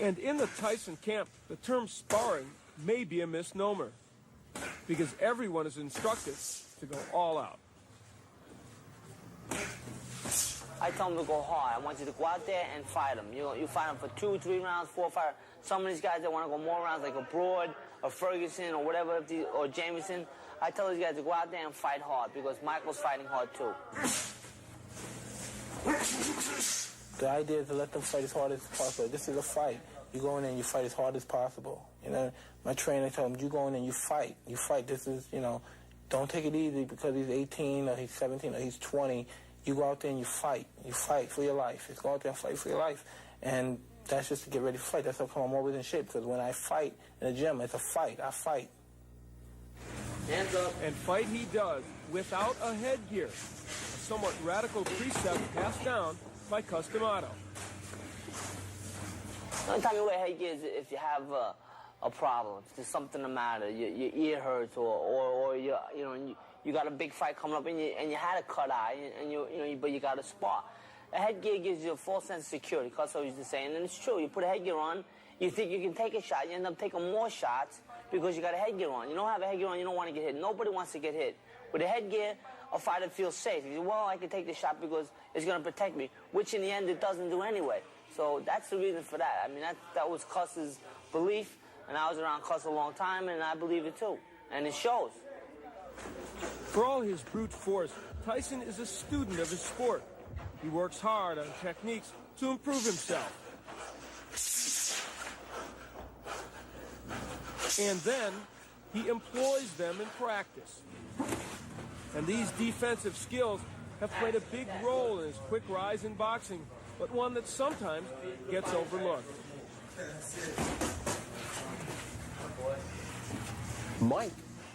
And in the Tyson camp, the term sparring may be a misnomer, because everyone is instructed to go all out. I tell them to go hard. I want you to go out there and fight them. You fight them for 2, 3 rounds, 4, 5. Some of these guys that want to go more rounds, like a Broad, or Ferguson, or whatever, or Jameson, I tell these guys to go out there and fight hard, because Michael's fighting hard too. The idea is to let them fight as hard as possible. This is a fight. You go in there and you fight as hard as possible. You know, my trainer told him, you go in there and you fight. You fight. This is, you know, don't take it easy because he's 18 or he's 17 or he's 20. You go out there and you fight. You fight for your life. Just go out there and fight for your life. And that's just to get ready to fight. That's how come I'm always in shape, because when I fight in the gym, it's a fight. I fight. Hands up. And fight he does without a headgear, a somewhat radical precept passed down by Customato. The only time you wear headgear is if you have a problem, if there's something the matter, your ear hurts, or you got a big fight coming up and you had a cut eye, but you got a spar. A headgear gives you a false sense of security. Custo used to say, and it's true. You put a headgear on, you think you can take a shot, you end up taking more shots because you got a headgear on. You don't have a headgear on, you don't want to get hit. Nobody wants to get hit. With a headgear, a fighter feels safe. You say, well, I can take the shot because it's going to protect me, which in the end it doesn't do anyway. So that's the reason for that. I mean, that was Custer's belief, and I was around Custer a long time, and I believe it too. And it shows. For all his brute force, Tyson is a student of his sport. He works hard on techniques to improve himself. And then he employs them in practice. And these defensive skills have played a big role in his quick rise in boxing, but one that sometimes gets overlooked. Mike,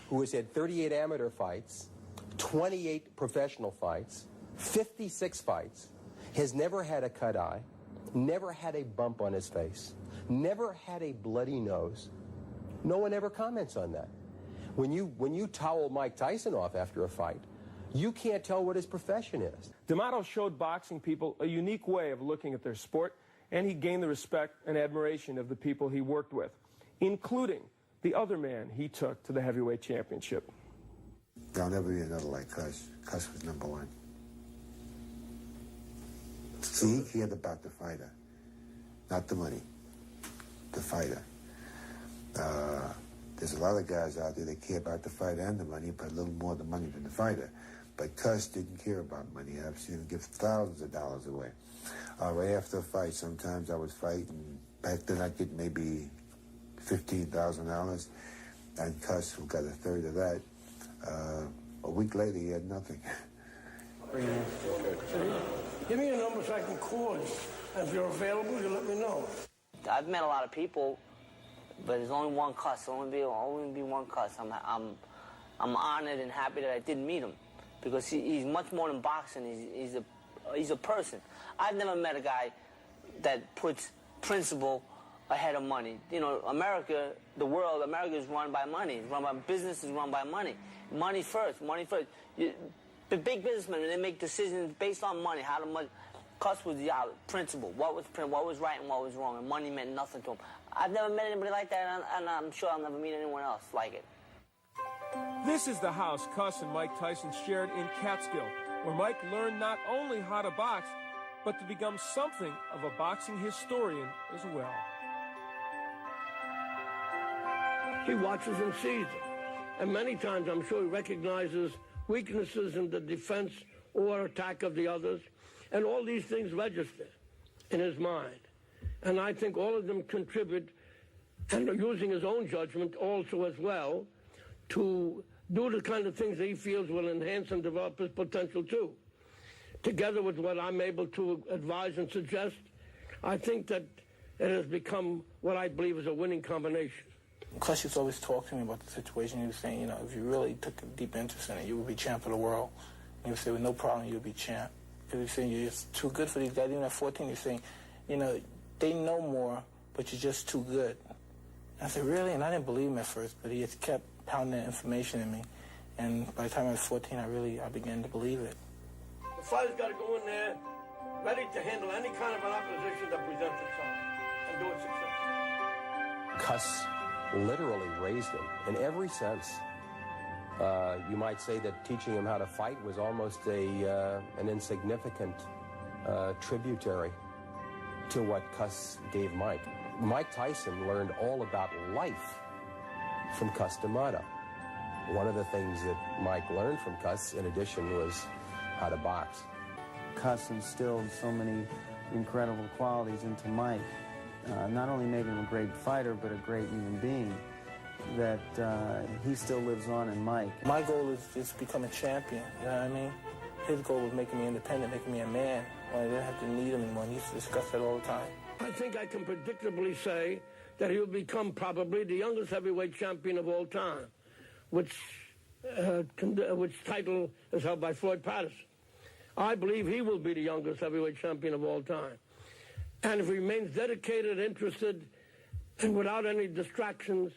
who has had 38 amateur fights, 28 professional fights, 56 fights, has never had a cut eye, never had a bump on his face, never had a bloody nose. No one ever comments on that. When you towel Mike Tyson off after a fight, you can't tell what his profession is. D'Amato showed boxing people a unique way of looking at their sport, and he gained the respect and admiration of the people he worked with, including the other man he took to the heavyweight championship. There'll never be another like Cus. Cus was #1. See, he cared about the fighter, not the money, the fighter. There's a lot of guys out there that care about the fighter and the money, but a little more the money than the fighter. But Cus didn't care about money. I've seen him give thousands of dollars away. Right after a fight, sometimes I would fight, and back then I'd get maybe $15,000, and Cus got a third of that. A week later, he had nothing. Give me a number so I can call you. If you're available, you let me know. I've met a lot of people, but there's only one Cus. There'll only be one Cus. I'm honored and happy that I didn't meet him, because he's much more than boxing. He's a person. I've never met a guy that puts principle ahead of money. You know, America is run by money. It's run by business. Is run by money. Money first. Money first. The big businessmen, they make decisions based on money. How much? Cus was the principle. What was right and what was wrong, and money meant nothing to him. I've never met anybody like that, and I'm sure I'll never meet anyone else like it. This is the house Cus and Mike Tyson shared in Catskill, where Mike learned not only how to box, but to become something of a boxing historian as well. He watches and sees it. And many times I'm sure he recognizes weaknesses in the defense or attack of the others. And all these things register in his mind. And I think all of them contribute, and using his own judgment also as well, to do the kind of things that he feels will enhance and develop his potential too. Together with what I'm able to advise and suggest, I think that it has become what I believe is a winning combination. Cus used to always talk to me about the situation. He was saying, you know, if you really took a deep interest in it, you would be champ of the world. And he would say, with no problem, you would be champ. He was saying, you're just too good for these guys. Even at 14, he's saying, you know, they know more, but you're just too good. And I said, really? And I didn't believe him at first, but he just kept pounding that information in me. And by the time I was 14, I began to believe it. The fighter's got to go in there ready to handle any kind of an opposition that presents itself and do it successfully. Cuss literally raised him in every sense. You might say that teaching him how to fight was almost an insignificant tributary to what Cuss gave Mike. Mike Tyson learned all about life from Cuss D'Amato. One of the things that Mike learned from Cuss, in addition, was how to box. Cuss instilled so many incredible qualities into Mike, not only made him a great fighter, but a great human being, that he still lives on in Mike. My goal is just to become a champion, you know what I mean? His goal was making me independent, making me a man, when I didn't have to need him anymore. He used to discuss that all the time. I think I can predictably say that he'll become probably the youngest heavyweight champion of all time, which title is held by Floyd Patterson. I believe he will be the youngest heavyweight champion of all time. And if he remains dedicated, interested, and without any distractions,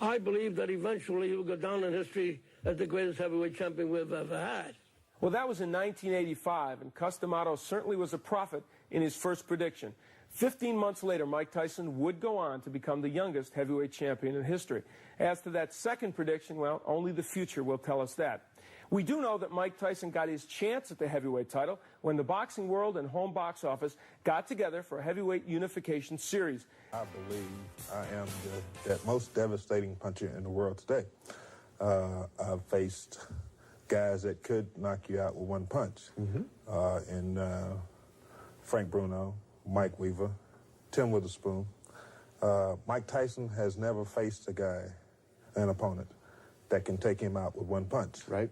I believe that eventually he will go down in history as the greatest heavyweight champion we've ever had. Well, that was in 1985, and Cuss D'Amato certainly was a prophet in his first prediction. 15 months later, Mike Tyson would go on to become the youngest heavyweight champion in history. As to that second prediction, well, only the future will tell us that. We do know that Mike Tyson got his chance at the heavyweight title when the boxing world and home box office got together for a heavyweight unification series. I believe I am the most devastating puncher in the world today. I've faced guys that could knock you out with one punch. And Frank Bruno, Mike Weaver, Tim Witherspoon. Mike Tyson has never faced a guy, an opponent, that can take him out with one punch. Right.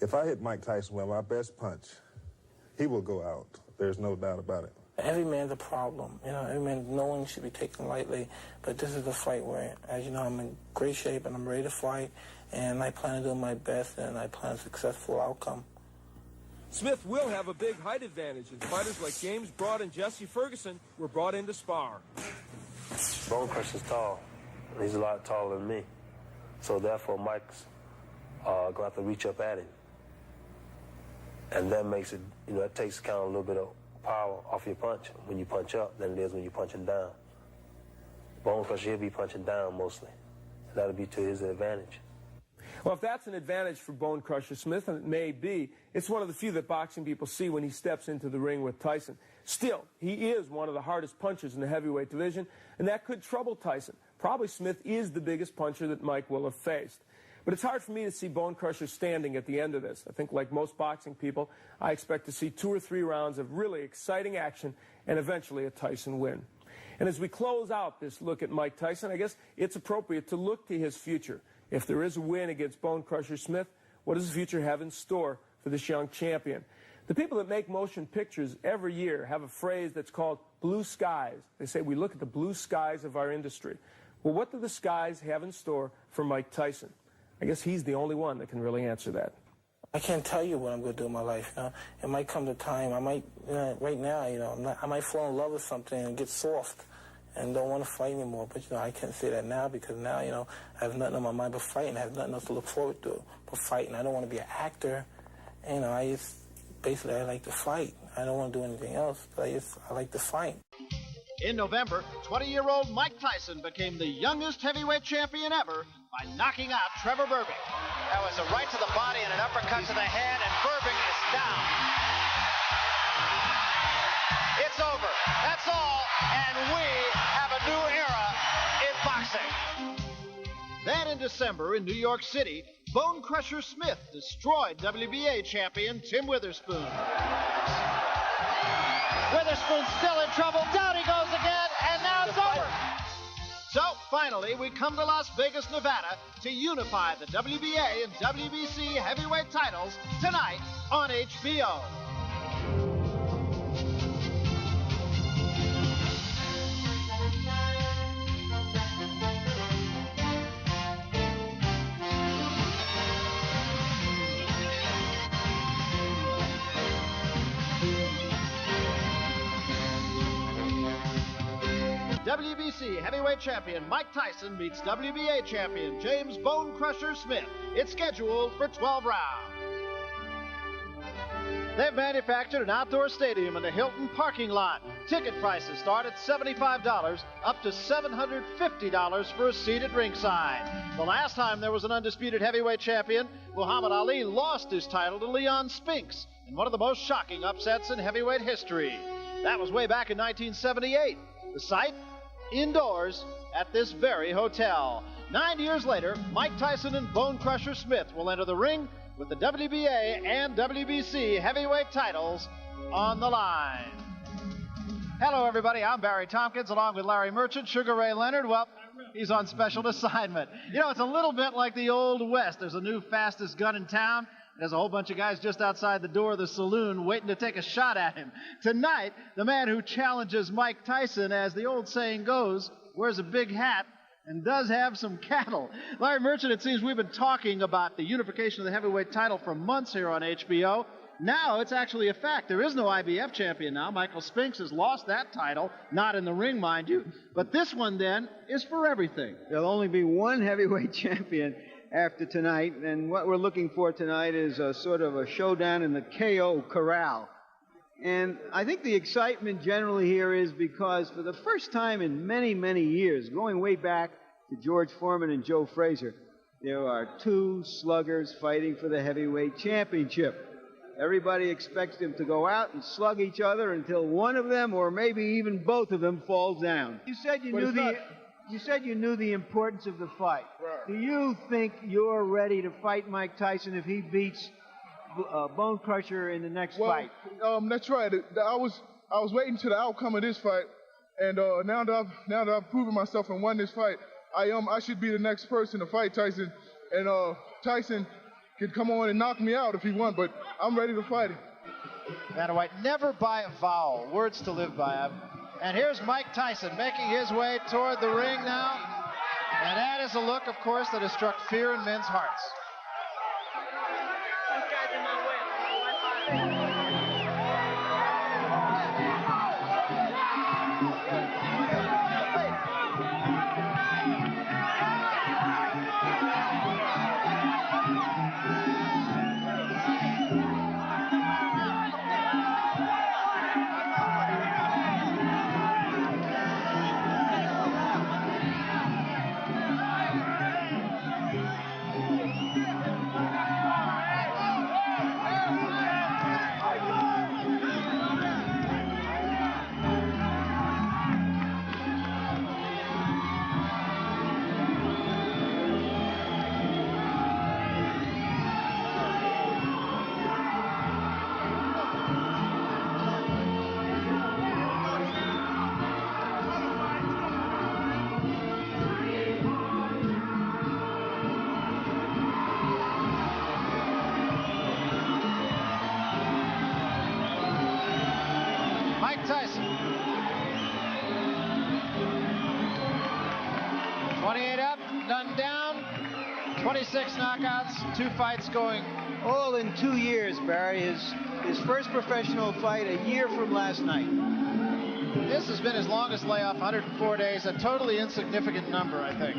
If I hit Mike Tyson with my best punch, he will go out. There's no doubt about it. Every man's a problem, you know, every man, no one should be taken lightly, but this is a fight where, as you know, I'm in great shape and I'm ready to fight, and I plan to do my best, and I plan a successful outcome. Smith will have a big height advantage, and fighters like James Broad and Jesse Ferguson were brought in to spar. Bonecrusher's tall. He's a lot taller than me. So therefore, Mike's going to have to reach up at him. And that makes it, you know, that takes kind of a little bit of power off your punch when you punch up than it is when you're punching down. Bonecrusher, he'll be punching down mostly. And that'll be to his advantage. Well, if that's an advantage for Bonecrusher Smith, and it may be, it's one of the few that boxing people see when he steps into the ring with Tyson. Still, he is one of the hardest punchers in the heavyweight division, and that could trouble Tyson. Probably Smith is the biggest puncher that Mike will have faced. But it's hard for me to see Bonecrusher standing at the end of this. I think, like most boxing people, I expect to see 2 or 3 rounds of really exciting action and eventually a Tyson win. And as we close out this look at Mike Tyson, I guess it's appropriate to look to his future. If there is a win against Bonecrusher Smith, what does the future have in store for this young champion? The people that make motion pictures every year have a phrase that's called blue skies. They say we look at the blue skies of our industry. Well, what do the skies have in store for Mike Tyson? I guess he's the only one that can really answer that. I can't tell you what I'm going to do in my life. You know? It might come to time. I might, right now, I might fall in love with something and get soft and don't want to fight anymore. But, I can't say that now because now, I have nothing on my mind but fighting. I have nothing else to look forward to but fighting. I don't want to be an actor. I like to fight. I don't want to do anything else, but I like to fight. In November, 20-year-old Mike Tyson became the youngest heavyweight champion ever by knocking out Trevor Birbing. That was a right to the body and an uppercut to the head, and Birbing is down. It's over. That's all, and we have a new era in boxing. Then in December in New York City, Bonecrusher Smith destroyed WBA champion Tim Witherspoon. Witherspoon's still in trouble. Down he goes again, and now it's over. So, finally, we come to Las Vegas, Nevada to unify the WBA and WBC heavyweight titles tonight on HBO. WBC heavyweight champion Mike Tyson meets WBA champion James Bonecrusher Smith. It's scheduled for 12 rounds. They've manufactured an outdoor stadium in the Hilton parking lot. Ticket prices start at $75 up to $750 for a seat at ringside. The last time there was an undisputed heavyweight champion, Muhammad Ali lost his title to Leon Spinks in one of the most shocking upsets in heavyweight history. That was way back in 1978. The site? Indoors at this very hotel. 9 years later, Mike Tyson and Bonecrusher Smith will enter the ring with the WBA and WBC heavyweight titles on the line. Hello, everybody. I'm Barry Tompkins, along with Larry Merchant, Sugar Ray Leonard. Well, he's on special assignment. You know, it's a little bit like the Old West. There's a new fastest gun in town. There's a whole bunch of guys just outside the door of the saloon waiting to take a shot at him. Tonight, the man who challenges Mike Tyson, as the old saying goes, wears a big hat and does have some cattle. Larry Merchant, it seems we've been talking about the unification of the heavyweight title for months here on HBO. Now it's actually a fact. There is no IBF champion now. Michael Spinks has lost that title, not in the ring, mind you. But this one, then, is for everything. There'll only be one heavyweight champion after tonight, and what we're looking for tonight is a sort of a showdown in the KO corral. And I think the excitement generally here is because for the first time in many, many years, going way back to George Foreman and Joe Frazier, there are two sluggers fighting for the heavyweight championship. Everybody expects them to go out and slug each other until one of them, or maybe even both of them, falls down. You said you knew the importance of the fight. Right. Do you think you're ready to fight Mike Tyson if he beats Bonecrusher in the next fight? That's right. I was waiting to the outcome of this fight, and now that I've proven myself and won this fight, I should be the next person to fight Tyson, and Tyson could come on and knock me out if he won, but I'm ready to fight him. Vanna White, never by a vowel. Words to live by. And here's Mike Tyson making his way toward the ring now, and that is a look, of course, that has struck fear in men's hearts. Tyson. 28 up, none down, 26 knockouts, 2 fights going. All in 2 years, Barry. His first professional fight a year from last night. This has been his longest layoff, 104 days, a totally insignificant number, I think.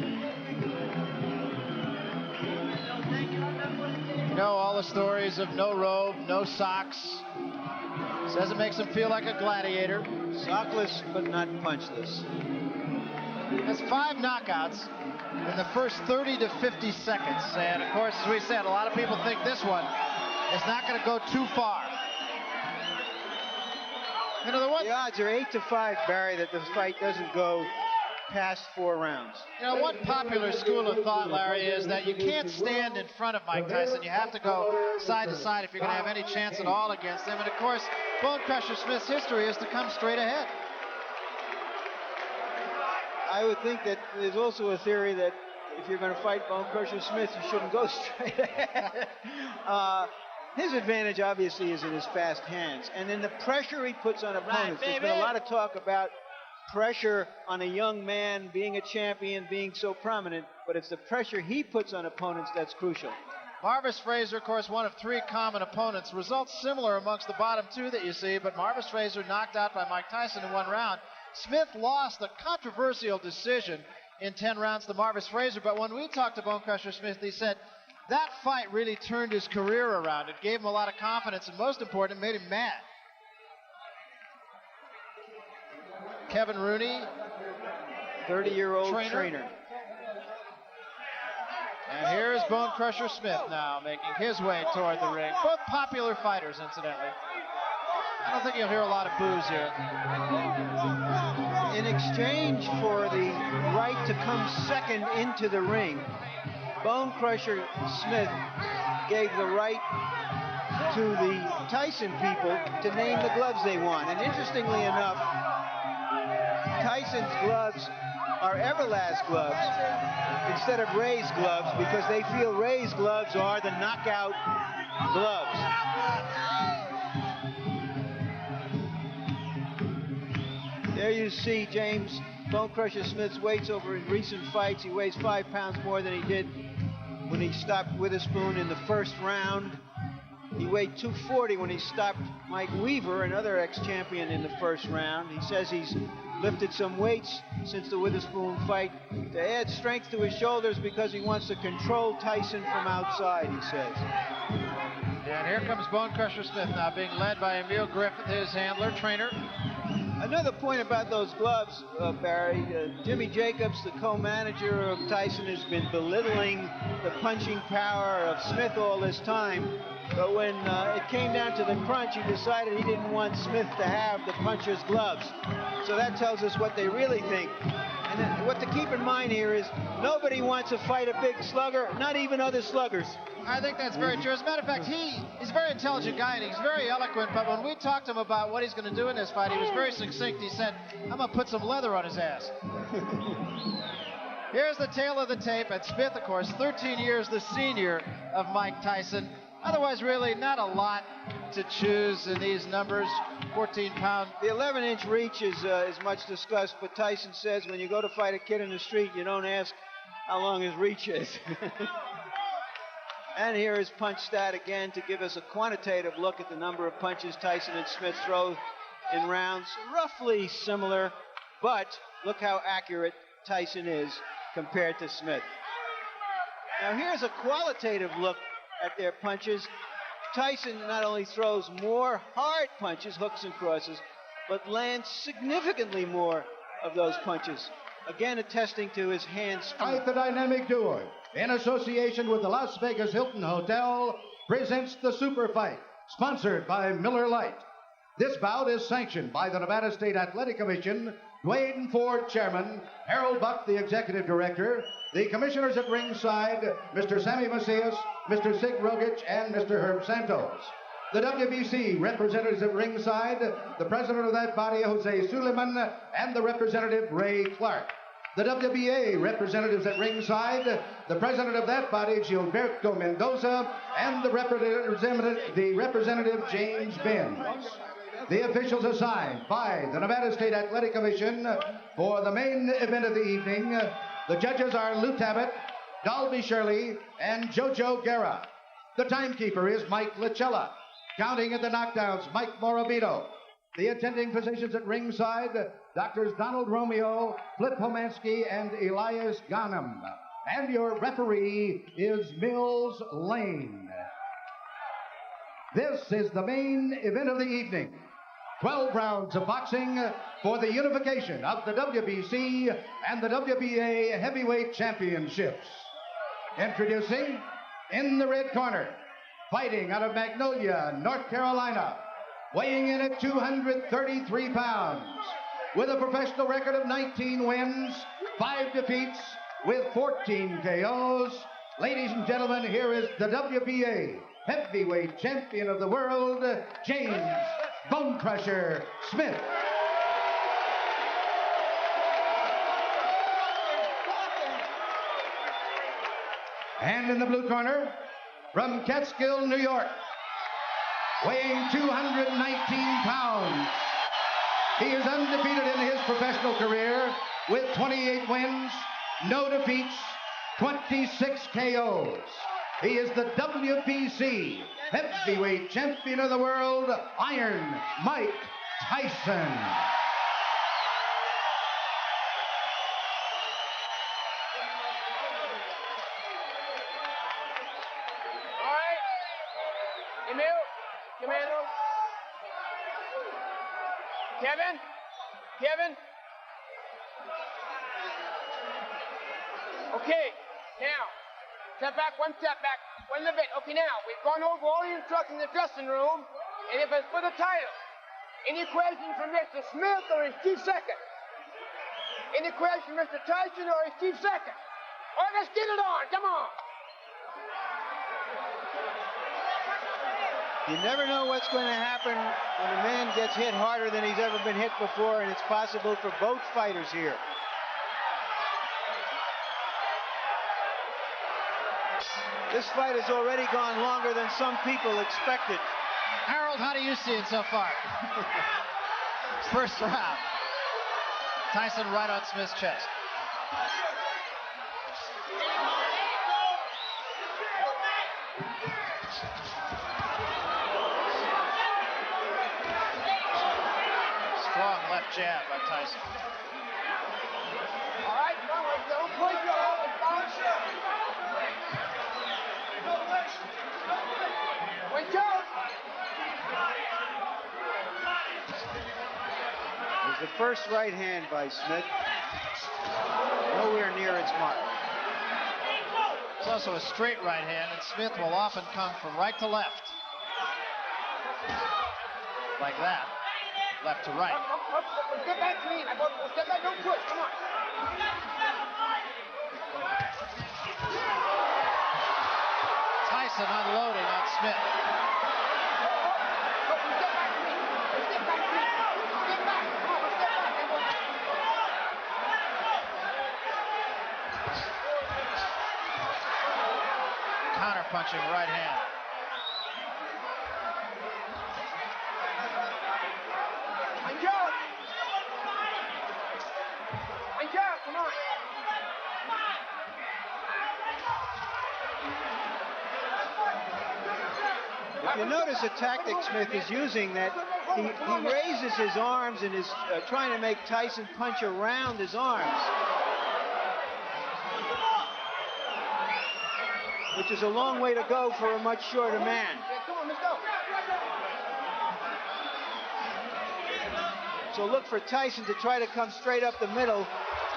You know, all the stories of no robe, no socks. Says it makes him feel like a gladiator. Sockless, but not punchless. That's 5 knockouts in the first 30 to 50 seconds. And, of course, as we said, a lot of people think this one is not going to go too far. You know, the odds are 8-5, Barry, that the fight doesn't go past 4 rounds. You know, one popular school of thought, Larry, is that you can't stand in front of Mike Tyson. You have to go side to side if you're going to have any chance at all against him. And, of course, Bonecrusher Smith's history is to come straight ahead. I would think that there's also a theory that if you're going to fight Bonecrusher Smith, you shouldn't go straight ahead. His advantage, obviously, is in his fast hands. And in the pressure he puts on opponents. There's been a lot of talk about pressure on a young man being a champion, being so prominent, but it's the pressure he puts on opponents that's crucial. Marvis Frazier, of course, one of 3 common opponents. Results similar amongst the bottom 2 that you see, but Marvis Frazier knocked out by Mike Tyson in 1 round. Smith lost a controversial decision in 10 rounds to Marvis Frazier, but when we talked to Bonecrusher Smith, he said, That fight really turned his career around. It gave him a lot of confidence, and most important, it made him mad. Kevin Rooney, 30-year-old trainer. And here's Bonecrusher Smith now making his way toward the ring. Both popular fighters, incidentally. I don't think you'll hear a lot of boos here. In exchange for the right to come second into the ring, Bonecrusher Smith gave the right to the Tyson people to name the gloves they want. And interestingly enough, Tyson's gloves are Everlast gloves instead of Ray's gloves because they feel Ray's gloves are the knockout gloves. There you see James Bonecrusher Smith's weights over in recent fights. He weighs 5 pounds more than he did when he stopped Witherspoon in the first round. He weighed 240 when he stopped Mike Weaver, another ex-champion, in the first round. He says he's lifted some weights since the Witherspoon fight to add strength to his shoulders because he wants to control Tyson from outside, he says. And here comes Bonecrusher Smith now, being led by Emil Griffith, his handler, trainer. Another point about those gloves, Barry, Jimmy Jacobs, the co-manager of Tyson, has been belittling the punching power of Smith all this time. But when it came down to the crunch, he decided he didn't want Smith to have the puncher's gloves. So that tells us what they really think. And what to keep in mind here is nobody wants to fight a big slugger, not even other sluggers. I think that's very true. As a matter of fact, he's a very intelligent guy and he's very eloquent, but when we talked to him about what he's going to do in this fight, he was very succinct. He said, I'm going to put some leather on his ass. Here's the tail of the tape. And Smith, of course, 13 years the senior of Mike Tyson. Otherwise, really, not a lot to choose in these numbers. 14-pound. The 11-inch reach is much discussed, but Tyson says when you go to fight a kid in the street, you don't ask how long his reach is. And here is punch stat again to give us a quantitative look at the number of punches Tyson and Smith throw in rounds. Roughly similar, but look how accurate Tyson is compared to Smith. Now here's a qualitative look at their punches. Tyson not only throws more hard punches, hooks and crosses, but lands significantly more of those punches. Again, attesting to his hand strength. Fight the dynamic duo, in association with the Las Vegas Hilton Hotel, presents the Super Fight, sponsored by Miller Lite. This bout is sanctioned by the Nevada State Athletic Commission, Dwayne Ford, Chairman, Harold Buck, the Executive Director, the Commissioners at ringside, Mr. Sammy Macias, Mr. Sig Rogich, and Mr. Herb Santos. The WBC representatives at ringside, the president of that body, Jose Suleiman, and the representative, Ray Clark. The WBA representatives at ringside, the president of that body, Gilberto Mendoza, and the representative, James Benz. The officials assigned by the Nevada State Athletic Commission for the main event of the evening. The judges are Lou Tabbitt, Dalby Shirley, and Jojo Guerra. The timekeeper is Mike Lachella. Counting at the knockdowns, Mike Morabito. The attending physicians at ringside, Doctors Donald Romeo, Flip Pomansky, and Elias Ghanem. And your referee is Mills Lane. This is the main event of the evening. 12 rounds of boxing for the unification of the WBC and the WBA heavyweight championships. Introducing, in the red corner, fighting out of Magnolia, North Carolina, weighing in at 233 pounds, with a professional record of 19 wins, 5 defeats, with 14 KOs. Ladies and gentlemen, here is the WBA heavyweight champion of the world, James Bonecrusher Smith. And in the blue corner, from Catskill, New York, weighing 219 pounds. He is undefeated in his professional career with 28 wins, no defeats, 26 KOs. He is the WBC heavyweight champion of the world, Iron Mike Tyson. Emil, Commando. Kevin, Kevin. Okay, now, step back, one step back, one little bit. Okay, now, we've gone over all the instructions in the dressing room, and if it's for the title, any questions from Mr. Smith or his chief second? Any questions from Mr. Tyson or his chief second? All right, let's get it on, come on. You never know what's going to happen when a man gets hit harder than he's ever been hit before, and it's possible for both fighters here. This fight has already gone longer than some people expected. Harold, how do you see it so far? First round. Tyson right on Smith's chest. Strong left jab by Tyson. All right, come on, don't push your open bounce. Watch out. There's the first right hand by Smith. Nowhere near its mark. It's also a straight right hand, and Smith will often come from right to left. Like that. Left to right. Step back clean. Step back, don't push. Come on. Tyson unloading on Smith. Counter punching right hand. Come on. If you notice a tactic Smith is using, that he raises his arms and is trying to make Tyson punch around his arms, which is a long way to go for a much shorter man. Come on, let's go. So look for Tyson to try to come straight up the middle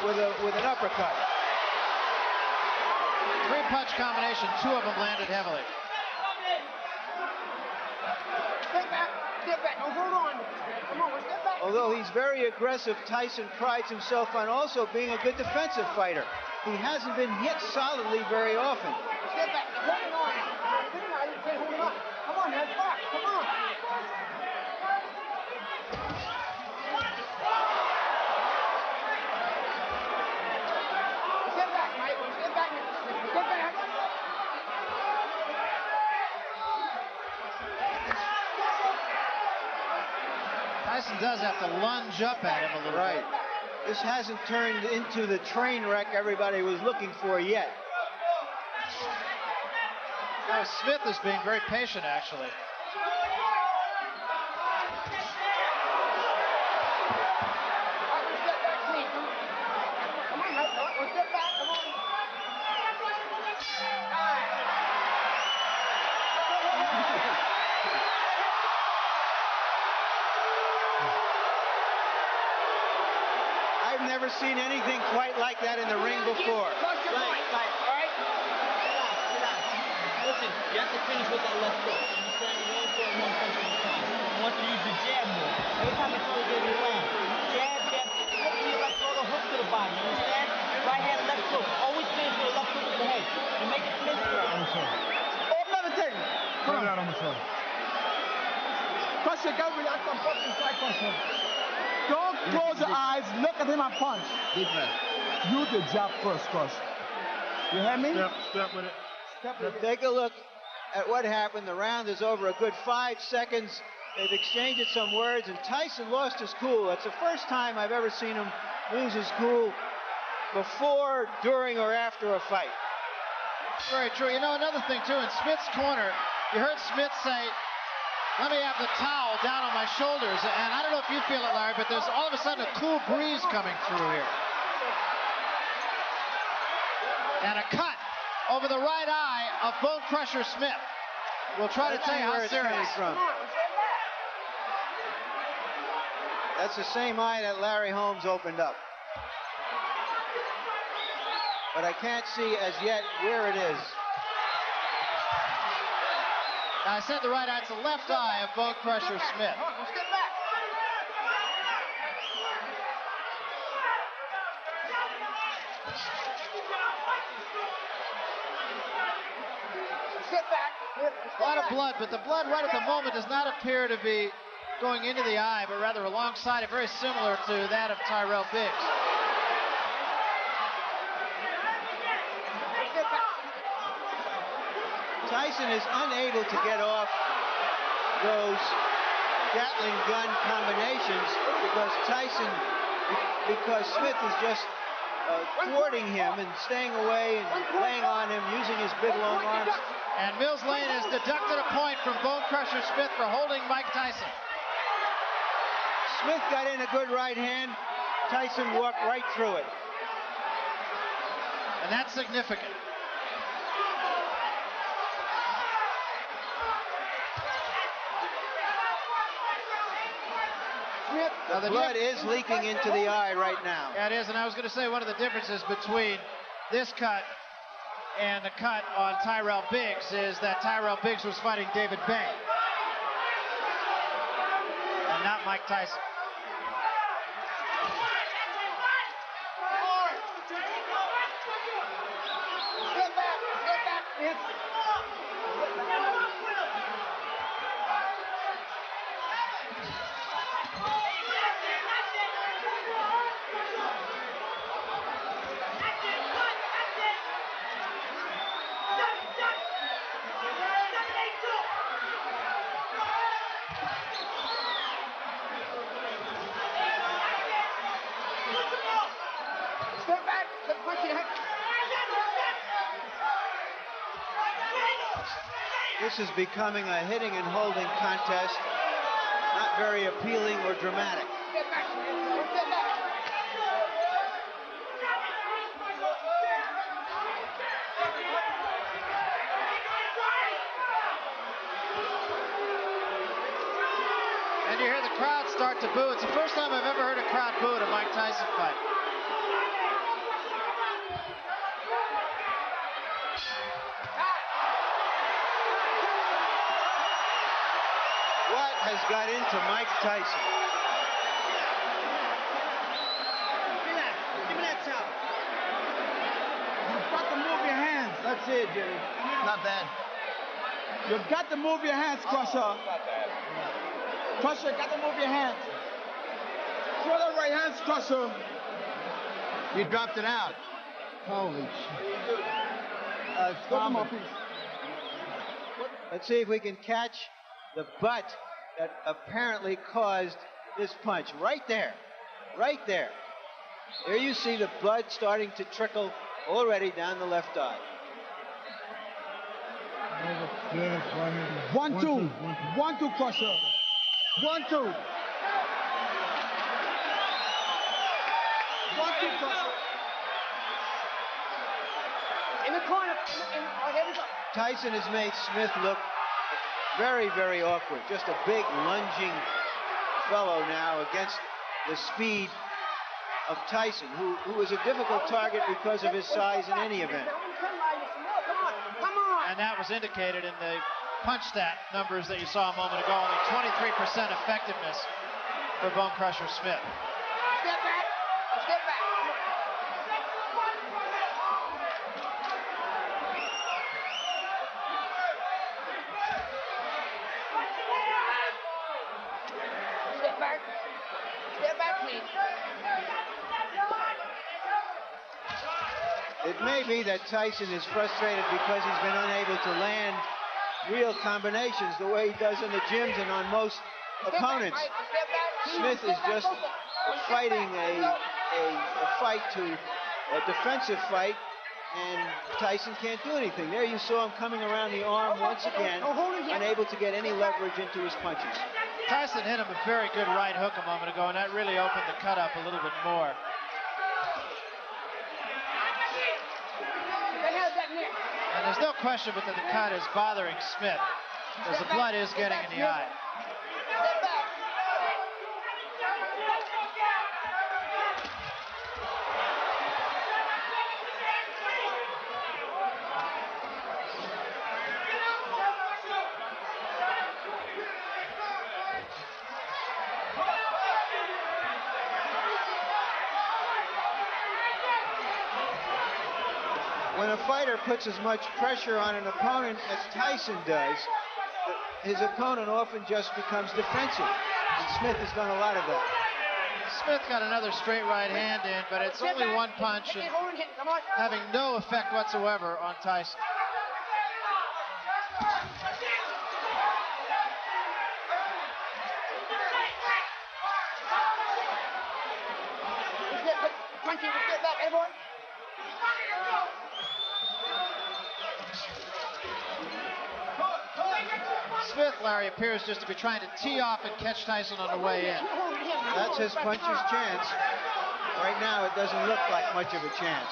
with an uppercut. Three-punch combination, two of them landed heavily. Step back, don't hold on. Come on, step back. Although he's very aggressive, Tyson prides himself on also being a good defensive fighter. He hasn't been hit solidly very often. Step back, hold it on. You can't hold it on. Come on, head back, come on. Step back, Mike. Step back. Step back. Tyson does have to lunge up at him a little bit. This hasn't turned into the train wreck everybody was looking for yet. Now, Smith is being very patient, actually. Step back, please. Come on, Mike. Step back. Come on. I've never seen anything quite like that in the ring before. Listen, you have to finish with that left hook. Understand? You only throw one punch at a time. I want you to use the jab more. Every time I throw it, you land. Jab, jab. Hook to your left, throw the hook to the body. You understand? Right hand, left hook. Always finish with a left hook to the head. You make it miss for it. Open the thing. Put it out on the shoulder. Crush your gut, relax and fucking strike punch him. Don't close your eyes, look at him and punch. Defense. Use the jab first, Crush. You hear me? Step with it. Take a look at what happened. The round is over a good 5 seconds. They've exchanged some words, and Tyson lost his cool. That's the first time I've ever seen him lose his cool before, during, or after a fight. Very true. You know, another thing, too, in Smith's corner, you heard Smith say, let me have the towel down on my shoulders. And I don't know if you feel it, Larry, but there's all of a sudden a cool breeze coming through here. And a cut over the right eye of Bonecrusher Smith. We'll try to tell you how serious. From. That's the same eye that Larry Holmes opened up. But I can't see as yet where it is. I said the right eye. It's the left eye of Bonecrusher Smith. Step back. Step back. A lot of blood, but the blood right at the moment does not appear to be going into the eye, but rather alongside it, very similar to that of Tyrell Biggs. Tyson is unable to get off those Gatling gun combinations because Smith is just thwarting him and staying away and laying on him, using his big long arms. And Mills Lane has deducted a point from Bonecrusher Smith for holding Mike Tyson. Smith got in a good right hand. Tyson walked right through it. And that's significant. Now the blood is leaking into the eye right now. Yeah, it is, and I was going to say one of the differences between this cut and the cut on Tyrell Biggs is that Tyrell Biggs was fighting David Bay and not Mike Tyson. This is becoming a hitting and holding contest, not very appealing or dramatic. And you hear the crowd start to boo. It's the first time I've ever heard a crowd boo at a Mike Tyson fight. Has got into Mike Tyson. Give me that towel. You've got to move your hands. That's it, Jimmy. Not bad. You've got to move your hands, Crusher. Crusher, got to move your hands. Throw the right hands, Crusher. You dropped it out. Holy shit. Let's see if we can catch the butt that apparently caused this punch. Right there. Right there. There you see the blood starting to trickle already down the left eye. 1-2. 1-2, Crusher. 1-2. 1-2, Crusher. In the corner. Here we go. Tyson has made Smith look very, very awkward. Just a big lunging fellow now against the speed of Tyson, who is a difficult target because of his size in any event. Come on. And that was indicated in the punch stat numbers that you saw a moment ago. Only 23% effectiveness for Bonecrusher Smith. Step back. Step back. It may be that Tyson is frustrated because he's been unable to land real combinations the way he does in the gyms and on most opponents. Smith is just fighting a fight a defensive fight, and Tyson can't do anything. There you saw him coming around the arm once again, unable to get any leverage into his punches. Tyson hit him a very good right hook a moment ago, and that really opened the cut up a little bit more. And there's no question but that the cut is bothering Smith. because the blood is getting in the eye. Step back. When a fighter puts as much pressure on an opponent as Tyson does, his opponent often just becomes defensive. And Smith has done a lot of that. Smith got another straight right hand in, but it's only one punch and having no effect whatsoever on Tyson. Punching, get back, everyone. Smith, Larry, appears just to be trying to tee off and catch Tyson on the way in. That's his puncher's chance. Right now, it doesn't look like much of a chance.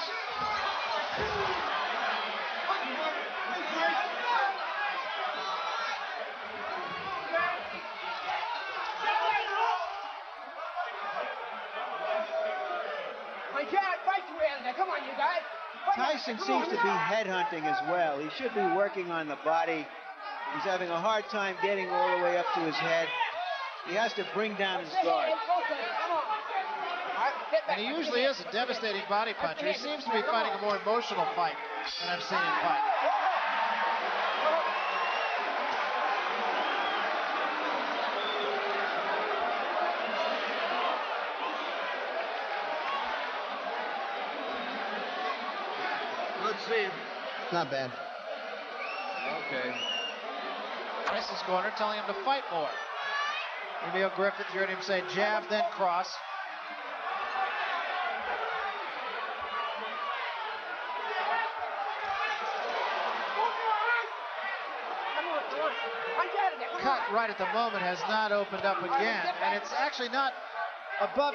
Come on, you guys. Tyson seems to be headhunting as well. He should be working on the body. He's having a hard time getting all the way up to his head. He has to bring down his guard. And he usually is a devastating body puncher. He seems to be fighting a more emotional fight than I've seen him fight. Let's see him. Not bad. Okay. Tyson's corner telling him to fight more. Emil Griffith, you heard him say jab, then cross. Cut right at the moment has not opened up again, and it's actually not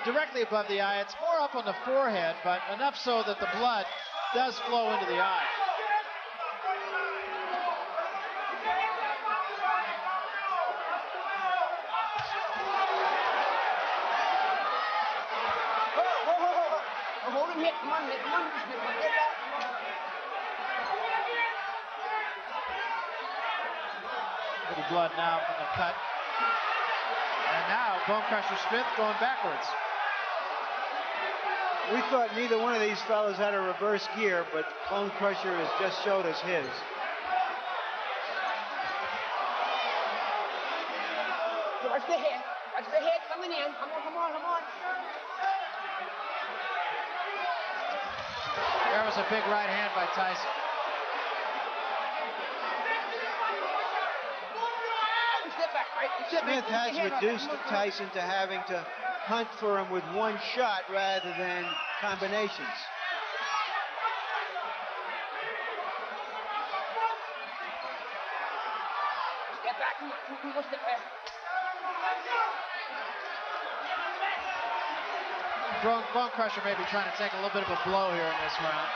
directly above the eye. It's more up on the forehead, but enough so that the blood does flow into the eye. Hold him, hit. Come on, hit. Come on, get back. Little blood now from the cut. And now Bonecrusher Smith going backwards. We thought neither one of these fellas had a reverse gear, but Bonecrusher has just showed us his. Watch the head. Watch the head coming in. Come on, come on, come on. There was a big right hand by Tyson. Smith has reduced Tyson to having to hunt for him with one shot rather than combinations. Step back. Come on, go step back. Bonecrusher may be trying to take a little bit of a blow here in this round.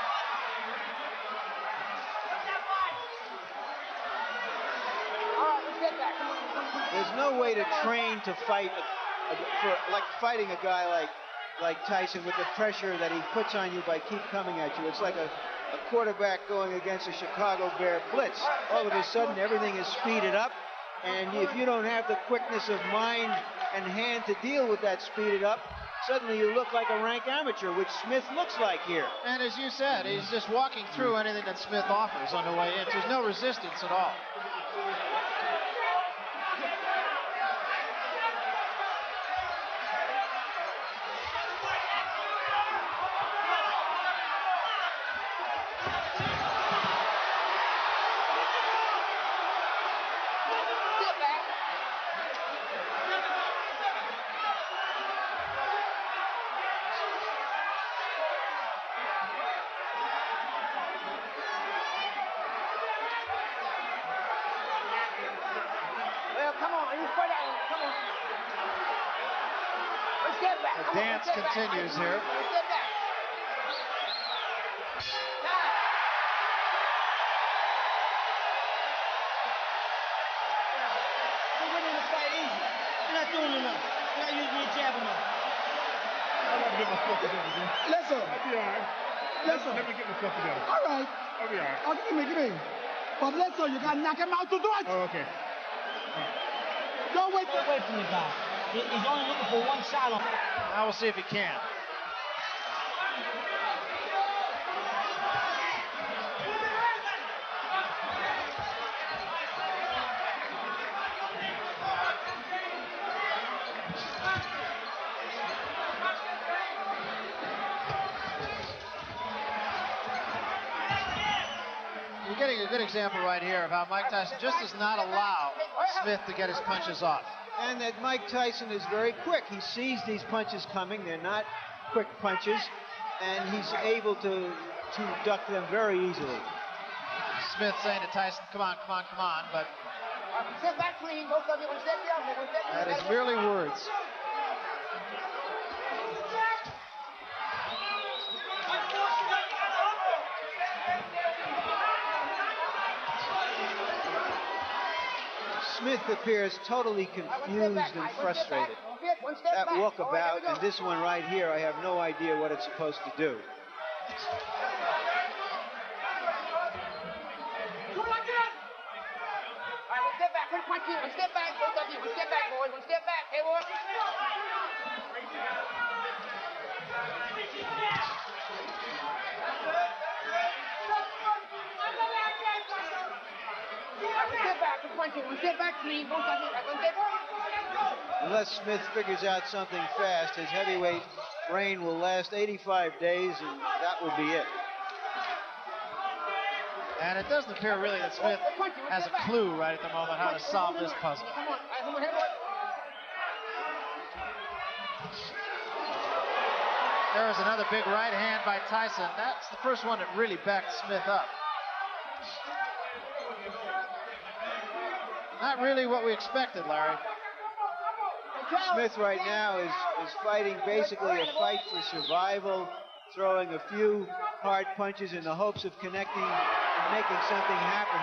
There's no way to train to fight like fighting a guy like Tyson with the pressure that he puts on you by keep coming at you. It's like a quarterback going against a Chicago Bear blitz. All of a sudden, everything is speeded up, and if you don't have the quickness of mind and hand to deal with that speeded up, suddenly you look like a rank amateur, which Smith looks like here. And as you said, he's just walking through anything that Smith offers on the way in. There's no resistance at all. The dance continues here. to get my stuff together, man. Listen. I'll be all right. Listen. Let me get my stuff together. All right. I'll be all right. Oh, give me. But listen, you got to knock him out to do it. Oh, okay. Don't wait. Stay away from the guy. He's only looking for one shot on. Now we'll see if he can. You're getting a good example right here of how Mike Tyson just does not allow Smith to get his punches off. And that Mike Tyson is very quick. He sees these punches coming. They're not quick punches, and he's able to duck them very easily. Smith saying to Tyson, come on, but Step back clean, both of you. One step down. One step down. that is merely words. Smith appears totally confused and frustrated. That walkabout and this one right here, I have no idea what it's supposed to do. One step back, one punch in, one step back, both of you, one step back, boys, one step back, hey, boy. One step back, one punch in, one step back, clean, both of you, one step back. Unless Smith figures out something fast, his heavyweight reign will last 85 days, and that will be it. And it doesn't appear really that Smith has a clue right at the moment how to solve this puzzle. Come on, hey, boy. There is another big right hand by Tyson. That's the first one that really backed Smith up. Not really what we expected, Larry. Smith right now is fighting basically a fight for survival, throwing a few hard punches in the hopes of connecting and making something happen.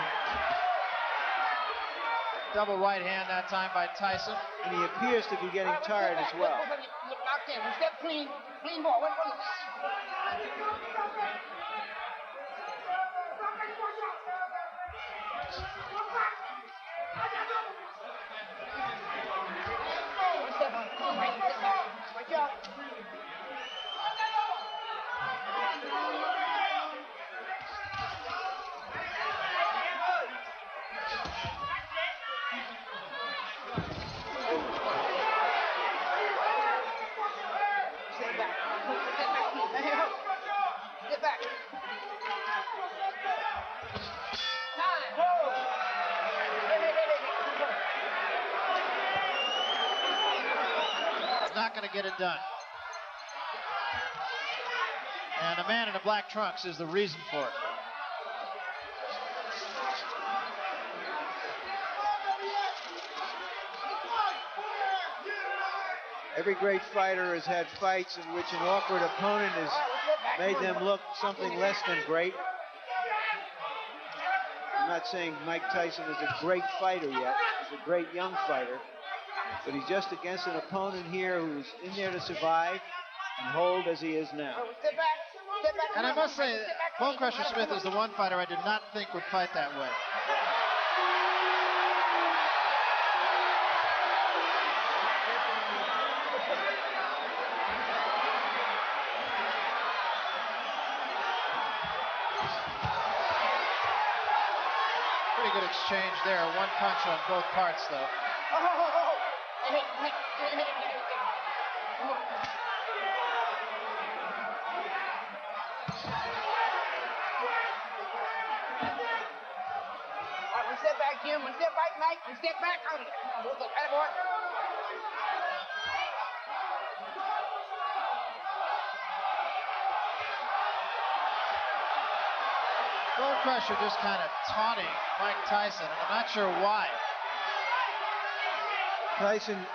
Double right hand that time by Tyson. And he appears to be getting tired as well. Locked in, one step clean, clean ball, one punch. Get back. It's not going to get it done. And the man in the black trunks is the reason for it. Every great fighter has had fights in which an awkward opponent has made them look something less than great. I'm not saying Mike Tyson is a great fighter yet. He's a great young fighter. But he's just against an opponent here who's in there to survive and hold as he is now. And I must say, Bonecrusher Smith is the one fighter I did not think would fight that way. Pretty good exchange there. One punch on both parts, though. One step back, Jim. One step back, Mike. One step back. Look, attaboy. Bonecrusher just kind of taunting Mike Tyson, and I'm not sure why. Tyson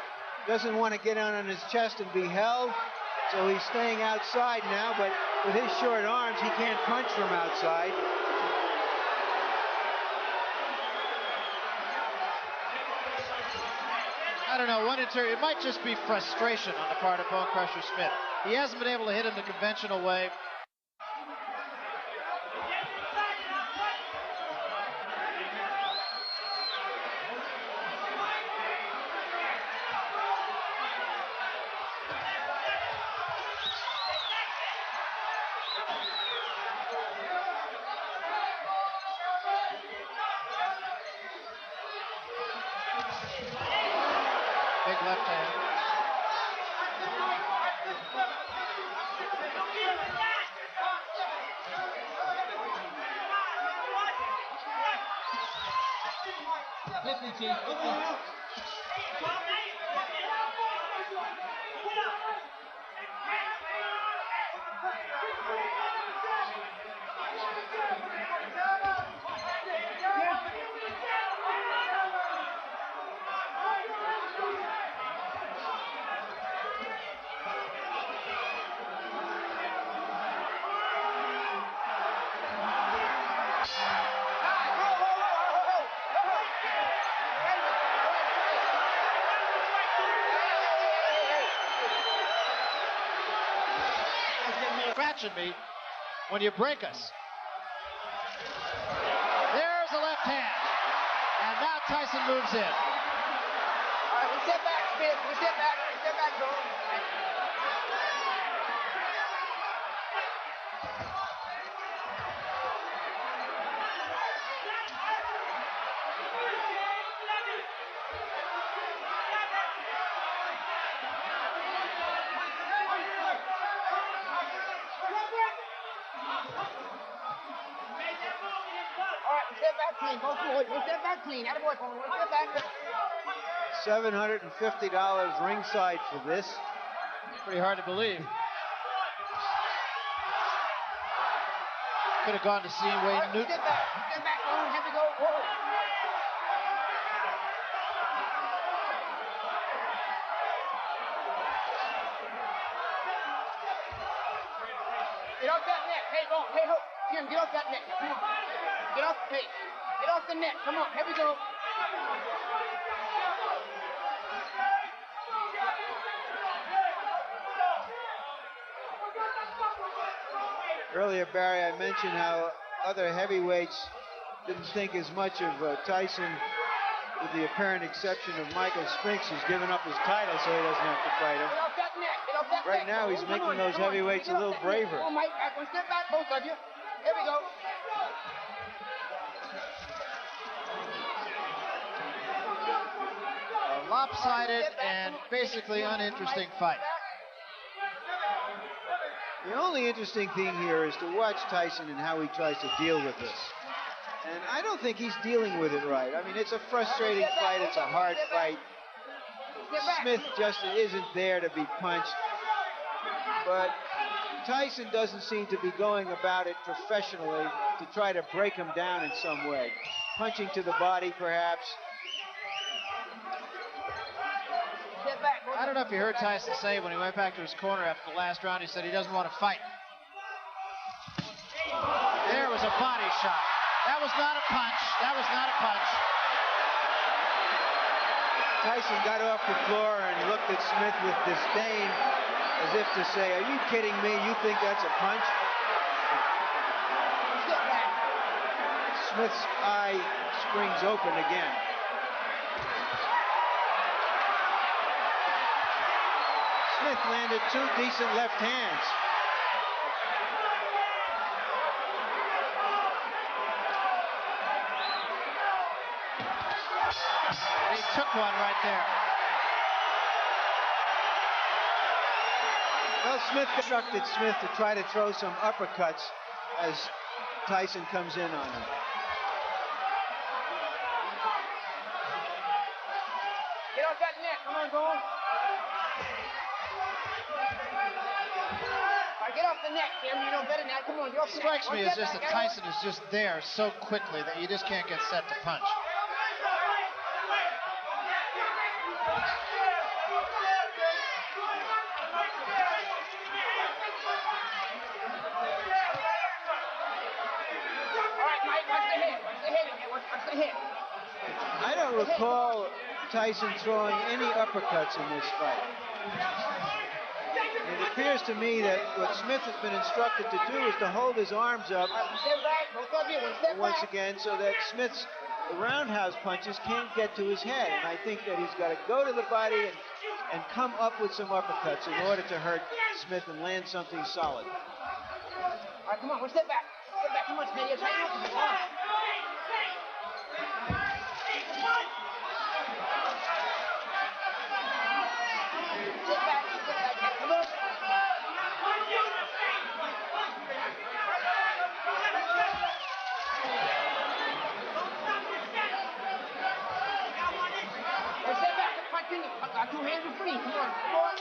doesn't want to get on his chest and be held, so he's staying outside now, but with his short arms, he can't punch from outside. I don't don't know. It might just be frustration on the part of Bonecrusher Smith. He hasn't been able to hit him the conventional way. Big left hand. Scratching me when you break us. There's a left hand. And now Tyson moves in. All right, we step back, Smith. We step back. We step back, bro. Step back clean. Go forward. We'll step back clean. Attaboy, Coleman. We'll step back. $750 ringside for this. Pretty hard to believe. Could have gone to see Wayne Newton. Step back. Step back. Coleman. Have to go. Whoa. Get off that neck. Hey, go. Hey, ho. Jim, get off that neck. Come on. Get off the pace. Get off the neck. Come on. Here we go. Earlier, Barry, I mentioned how other heavyweights didn't think as much of Tyson, with the apparent exception of Michael Spinks, who's given up his title so he doesn't have to fight him. Get off that neck. Get off that Right neck. now, he's making those heavyweights a little braver. Come on, Mike. Back one step back, both of you. Here we go. A lopsided and basically uninteresting fight. The only interesting thing here is to watch Tyson and how he tries to deal with this. And I don't think he's dealing with it right. I mean, it's a frustrating fight. It's a hard fight. Smith just isn't there to be punched. But Tyson doesn't seem to be going about it professionally to try to break him down in some way. Punching to the body, perhaps. I don't know if you heard Tyson say when he went back to his corner after the last round, he said he doesn't want to fight. There was a body shot. That was not a punch. That was not a punch. Tyson got off the floor and looked at Smith with disdain, as if to say, are you kidding me? You think that's a punch? Smith's eye springs open again. Smith landed two decent left hands. He took one right there. Well, Smith instructed Smith to try to throw some uppercuts as Tyson comes in on him. Get off that neck. Come on, go on. Get off the neck, Tim. You know better than that. Come on, get off the neck. Strikes me as just that Tyson is just there so quickly that you just can't get set to punch. All right, Mike, what's the hit? What's the hit? I don't recall Tyson throwing any uppercuts in this fight. And it appears to me that what Smith has been instructed to do is to hold his arms up once again so that Smith's roundhouse punches can't get to his head. And I think that he's got to go to the body and come up with some uppercuts in order to hurt Smith and land something solid. All right, come on, we'll step back. Step back, come on, Smith. You're trying to come on. Step back, come on. Step back, punch in. Our 2 hands are free. Come on, come on.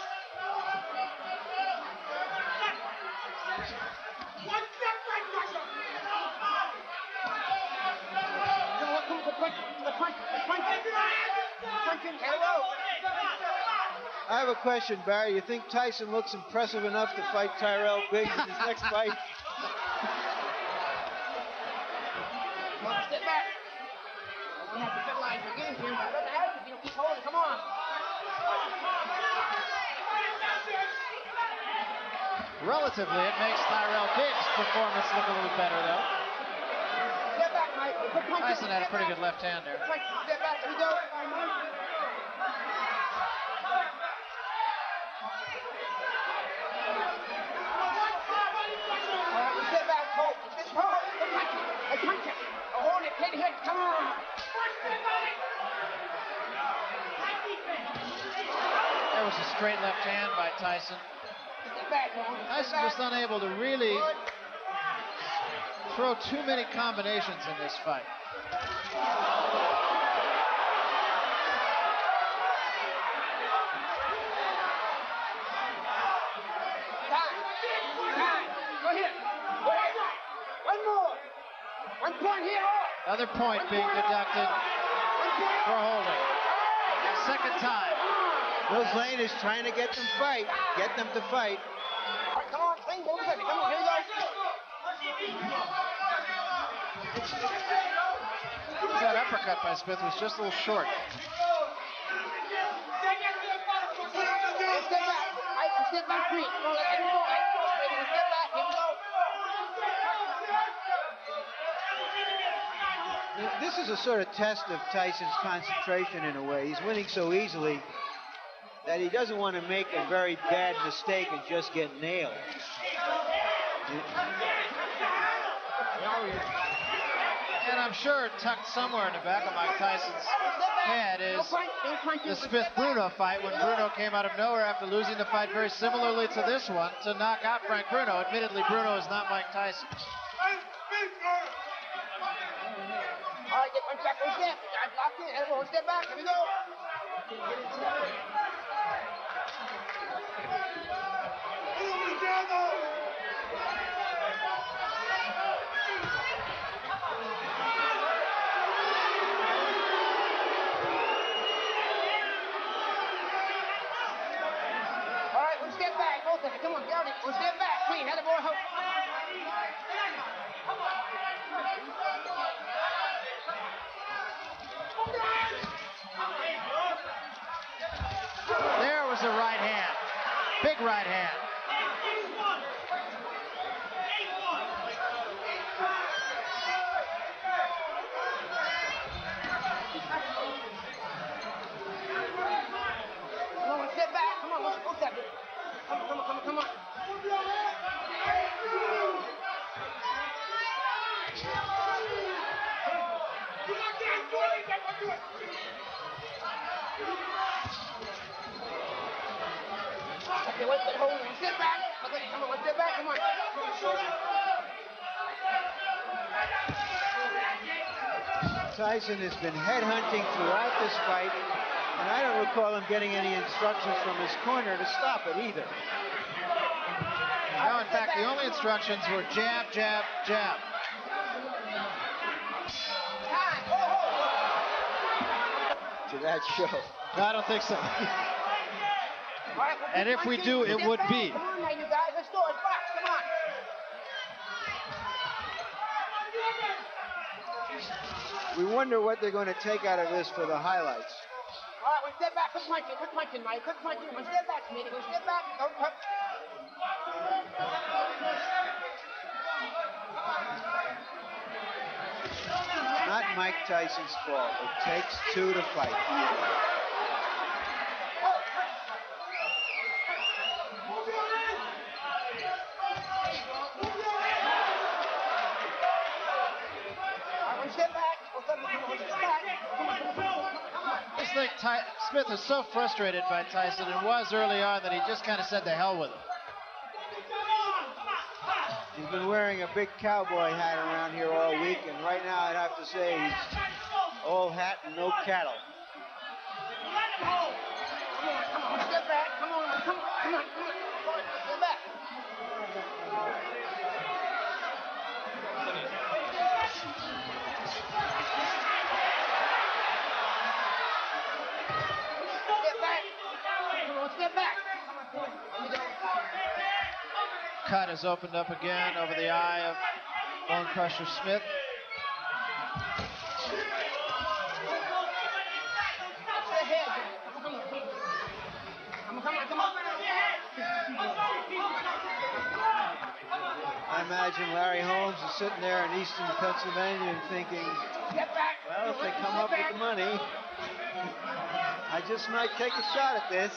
I have a question, Barry. You think Tyson looks impressive enough to fight Tyrell Biggs in his next fight? Step back. We have to federalize your game here. Doesn't have to. Keep holding. Come on. Relatively, it makes Tyrell Biggs' performance look a little better, though. Step back, Mike. Tyson had a pretty good left hand there. Step back. Here we go. Step back, hold. Just hold. I punch it. Hold it. Hit, hit. Come on. There was a straight left hand by Tyson. Tyson just unable to really throw too many combinations in this fight. Time. Go here. One more. 1 point here. Another point being deducted for holding. Second time. Rose Lane is trying to get them to fight. Come on, clean, go with it. Come on, here we go. That uppercut by Smith was just a little short. Step back, free. Come on, let him go. Step back, here we go. This is a sort of test of Tyson's concentration in a way. He's winning so easily that he doesn't want to make a very bad mistake and just get nailed. And I'm sure tucked somewhere in the back of Mike Tyson's head is the Smith-Bruno fight when Bruno came out of nowhere after losing the fight very similarly to this one to knock out Frank Bruno. Admittedly, Bruno is not Mike Tyson. All right, get one back, one step. Guys locked in. Everyone, step back. Here we go. All right, one step back. Both of you. Come on, get on it. One step back. Clean. Had a boy hope. There was a right hand. Big right hand. Come on, step back. Come on, go step it. Come on. Okay, wait, hold on. Step back. Okay, come on, step back. Come on. Tyson has been headhunting throughout this fight, and I don't recall him getting any instructions from his corner to stop it either. No, in fact, the only instructions were jab, jab, jab. To that show. No, I don't think so. And if we do, it would be. Come on now, you guys. Let's go. It's box. Come on. We wonder what they're going to take out of this for the highlights. right, one step back. Quick punching, Mike. Quick punching. One step back, Smitty. One step back. Don't punch. Not Mike Tyson's fault. It takes two to fight. I just think Smith is so frustrated by Tyson, and was early on, that he just kind of said the hell with him. He's been wearing a big cowboy hat around here all week, and right now I'd have to say he's all hat and no cattle. Come on, step back. Come on, step back. Step back. Cut has opened up again over the eye of Bonecrusher Smith. Come on. I imagine Larry Holmes is sitting there in eastern Pennsylvania and thinking, well, if they come up with the money, I just might take a shot at this.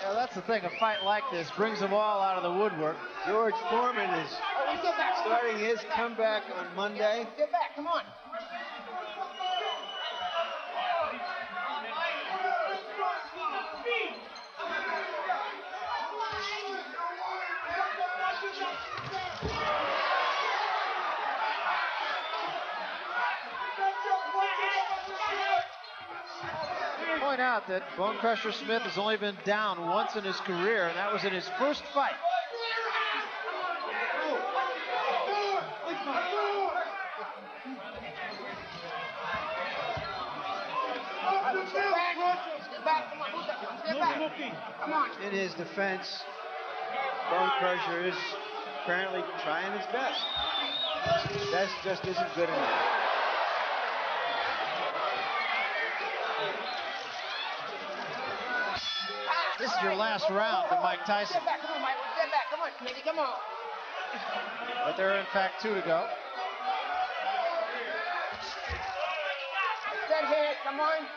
Yeah, that's the thing. A fight like this brings them all out of the woodwork. George Foreman is starting his comeback on Monday. Step back, come on. Point out that Bonecrusher Smith has only been down once in his career, and that was in his first fight. In his defense, Bonecrusher is apparently trying his best. His best just isn't good enough. This is your last round to Mike Tyson. Step back, come on, Mike. Step back, come on, Smitty, come on. But there are, in fact, 2 to go. Set head, come on.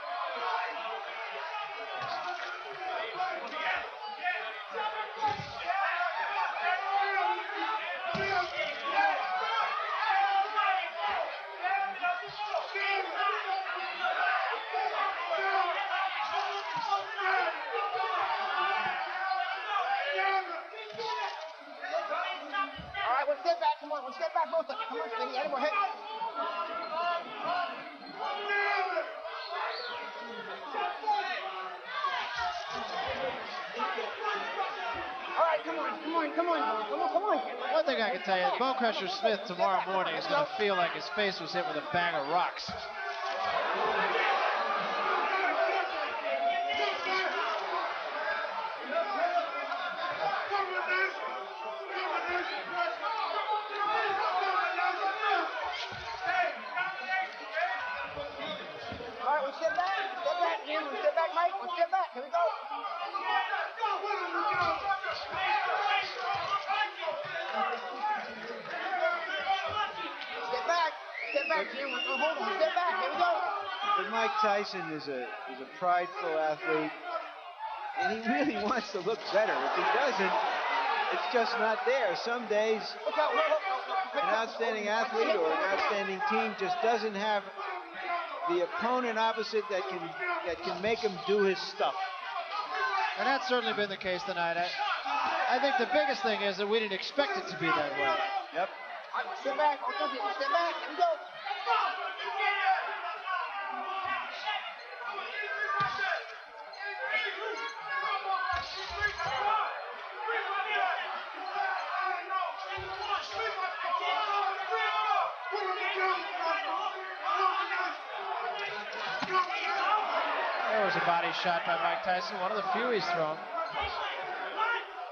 Step back, come on, step back, both of you. Come on, Smitty, add more hit. All right, come on. One thing I can tell you, Bonecrusher Smith tomorrow morning is going to feel like his face was hit with a bag of rocks. Step back, Jim. Step back, Mike. Step back. Here we go. Step back, Jim. Hold on. Step back. Here we go. But Mike Tyson is a prideful athlete, and he really wants to look better. If he doesn't, it's just not there. Some days, an outstanding athlete or an outstanding team just doesn't have the opponent opposite that can make him do his stuff. And that's certainly been the case tonight. I think the biggest thing is that we didn't expect it to be that way. Yep. Step back. Step back. Here we go. There was a body shot by Mike Tyson, one of the few he's thrown.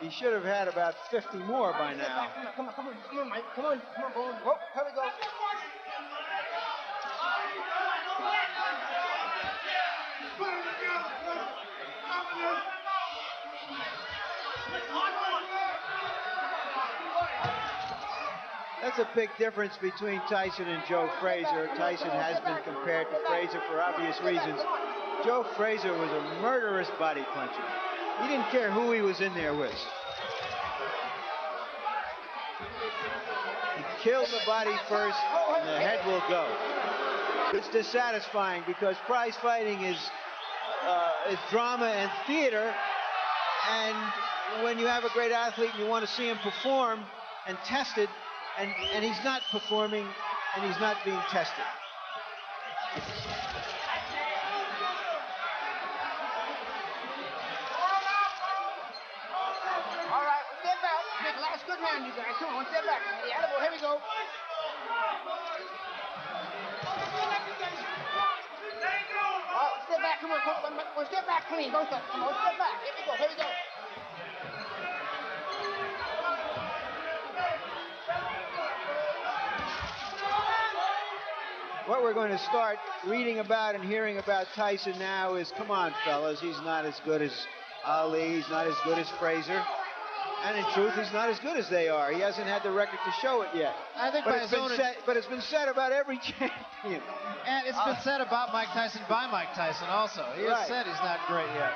He should have had about 50 more by now. Come on, Mike. Come on, Boone. Oh, here we go. That's a big difference between Tyson and Joe Frazier. Tyson has been compared to Frazier for obvious reasons. Joe Frazier was a murderous body puncher. He didn't care who he was in there with. He killed the body first, and the head will go. It's dissatisfying because prize fighting is drama and theater, and when you have a great athlete and you want to see him perform and tested, and he's not performing and he's not being tested. All right, step back. Make a last good round, you guys. Come on, one step back. The elbow, here we go. Step back, come on, one step back clean, both of them. Come on, step back. Here we go, here we go. What we're going to start reading about and hearing about Tyson now is, come on, fellas, he's not as good as Ali, he's not as good as Frazier. And in truth, he's not as good as they are. He hasn't had the record to show it yet. I think but, by his own... but it's been said about every champion. And it's been said about Mike Tyson by Mike Tyson also. He has said he's not great yet.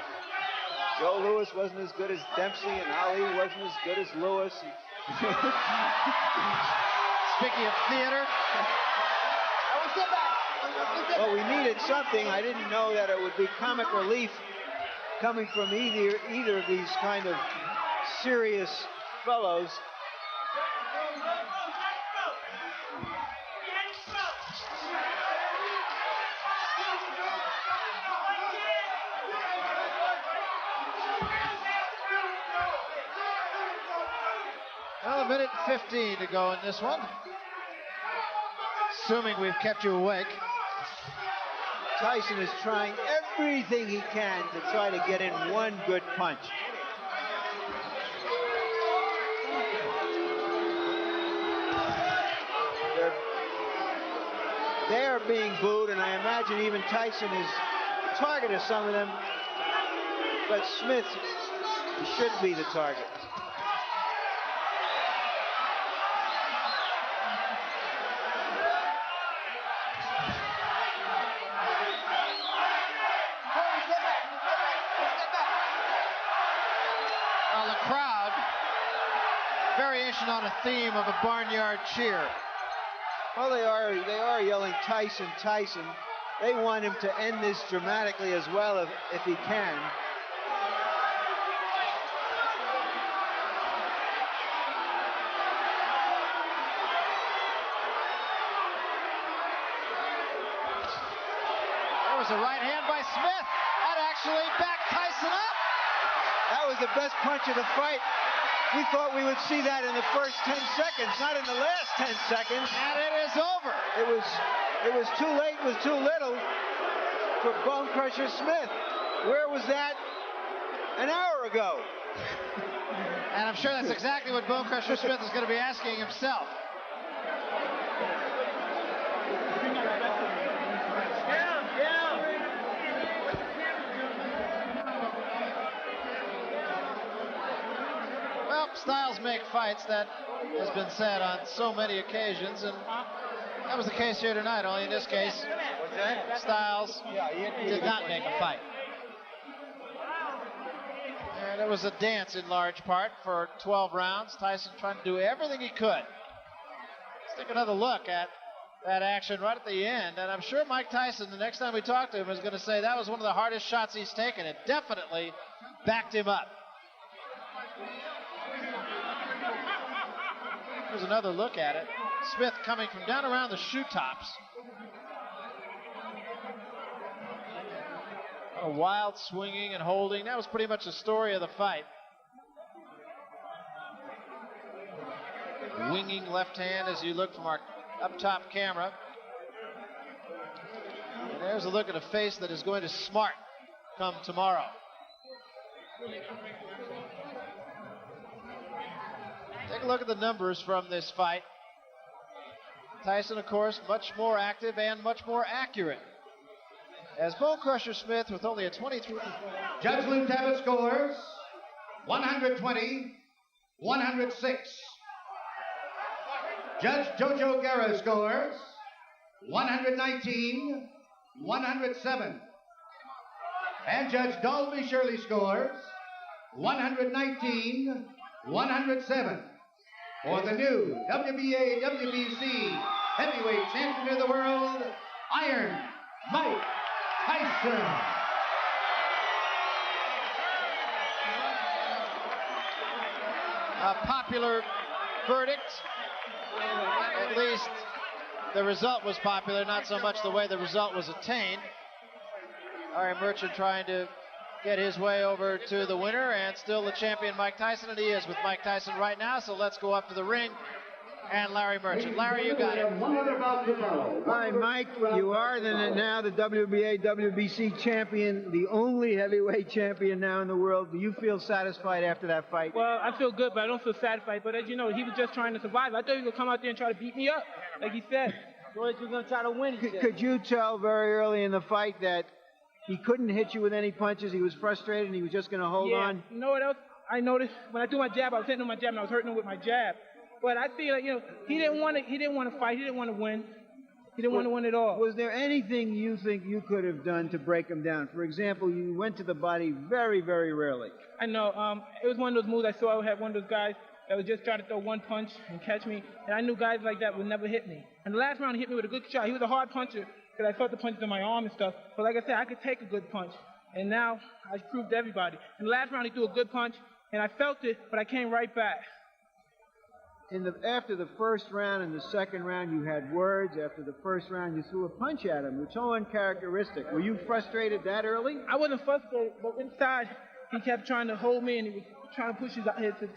Joe Louis wasn't as good as Dempsey, and Ali wasn't as good as Louis. Speaking of theater... Well, we needed something. I didn't know that it would be comic relief coming from either of these kind of serious fellows. Well, a minute and 15 to go in this one. Assuming we've kept you awake. Tyson is trying everything he can to try to get in one good punch. They are being booed, and I imagine even Tyson is the target of some of them. But Smith should be the target. On a theme of a barnyard cheer. Well, they are yelling Tyson, Tyson. They want him to end this dramatically as well if he can. There was a right hand by Smith. That actually backed Tyson up. That was the best punch of the fight. We thought we would see that in the first 10 seconds, not in the last 10 seconds. And it is over. It was too late, it was too little for Bonecrusher Smith. Where was that an hour ago? And I'm sure that's exactly what Bonecrusher Smith is going to be asking himself. Styles make fights. That has been said on so many occasions, and that was the case here tonight, only in this case, Styles did not make a fight. And it was a dance in large part for 12 rounds. Tyson trying to do everything he could. Let's take another look at that action right at the end, and I'm sure Mike Tyson, the next time we talk to him, is going to say that was one of the hardest shots he's taken. It definitely backed him up. Here's another look at it. Smith coming from down around the shoe tops. A wild swinging and holding. That was pretty much the story of the fight. Winging left hand as you look from our up top camera. And there's a look at a face that is going to smart come tomorrow. Take a look at the numbers from this fight. Tyson, of course, much more active and much more accurate. As Bonecrusher Smith with only a 23. Judge Lou Tabbitt scores 120, 106. Judge Jojo Guerra scores 119-107. And Judge Dalby Shirley scores 119-107. For the new WBA WBC heavyweight champion of the world, Iron Mike Tyson. A popular verdict. At least the result was popular, not so much the way the result was attained. Larry Merchant trying to get his way over to the winner, and still the champion Mike Tyson, and he is with Mike Tyson right now. So let's go up to the ring and Larry Merchant. Larry, you got it. Hi, Mike. You are now the WBA, WBC champion, the only heavyweight champion now in the world. Do you feel satisfied after that fight? Well, I feel good, but I don't feel satisfied. But as you know, he was just trying to survive. I thought he was going to come out there and try to beat me up, like he said. He was going to try to win. Could you tell very early in the fight that he couldn't hit you with any punches? He was frustrated and he was just going to hold on? You know what else I noticed? When I threw my jab, I was hitting him with my jab and I was hurting him with my jab. But I feel like, he didn't want to fight. He didn't want to win. He didn't want to win at all. Was there anything you think you could have done to break him down? For example, you went to the body very, very rarely. I know. It was one of those moves I saw. I had one of those guys that was just trying to throw one punch and catch me. And I knew guys like that would never hit me. And the last round, he hit me with a good shot. He was a hard puncher because I felt the punches in my arm and stuff. But like I said, I could take a good punch. And now I proved to everybody. In the last round, he threw a good punch, and I felt it, but I came right back. After the first round and the second round, you had words. After the first round, you threw a punch at him, which is so uncharacteristic. Were you frustrated that early? I wasn't frustrated, but inside, he kept trying to hold me, and he was trying to push his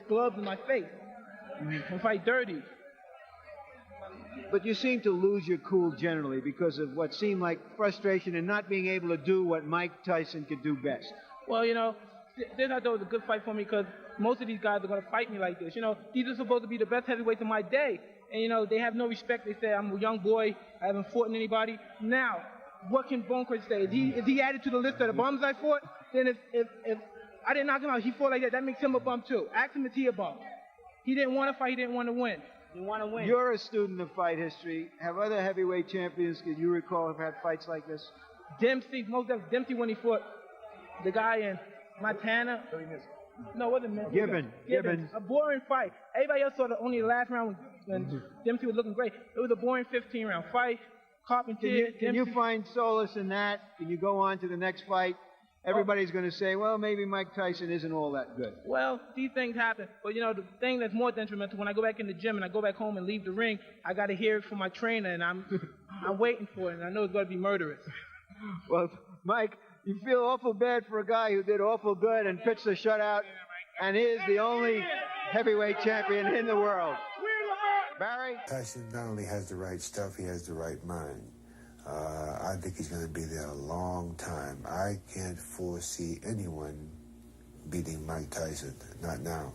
gloves in my face and fight dirty. But you seemed to lose your cool generally because of what seemed like frustration and not being able to do what Mike Tyson could do best. Well, this I thought was a good fight for me because most of these guys are going to fight me like this. These are supposed to be the best heavyweights of my day. And, they have no respect. They say I'm a young boy. I haven't fought anybody. Now, what can Bonecrusher say? Is he added to the list of the bums I fought? Then if I didn't knock him out, he fought like that, that makes him a bum too. Ask him if he a bum. He didn't want to fight. He didn't want to win. He want to win. You're a student of fight history. Have other heavyweight champions, can you recall, have had fights like this? Dempsey, most of Dempsey when he fought the guy in Montana. No, it wasn't Gibbons. A boring fight. Everybody else saw only the last round when Dempsey was looking great. It was a boring 15-round fight. Carpentier. Can you find solace in that? Can you go on to the next fight? Everybody's going to say, well, maybe Mike Tyson isn't all that good. Well, these things happen. But, the thing that's more detrimental, when I go back in the gym and I go back home and leave the ring, I got to hear it from my trainer, and I'm waiting for it, and I know it's going to be murderous. Well, Mike, you feel awful bad for a guy who did awful good and pitched a shutout and is the only heavyweight champion in the world. Barry? Tyson not only has the right stuff, he has the right mind. I think he's going to be there a long time. I can't foresee anyone beating Mike Tyson, not now.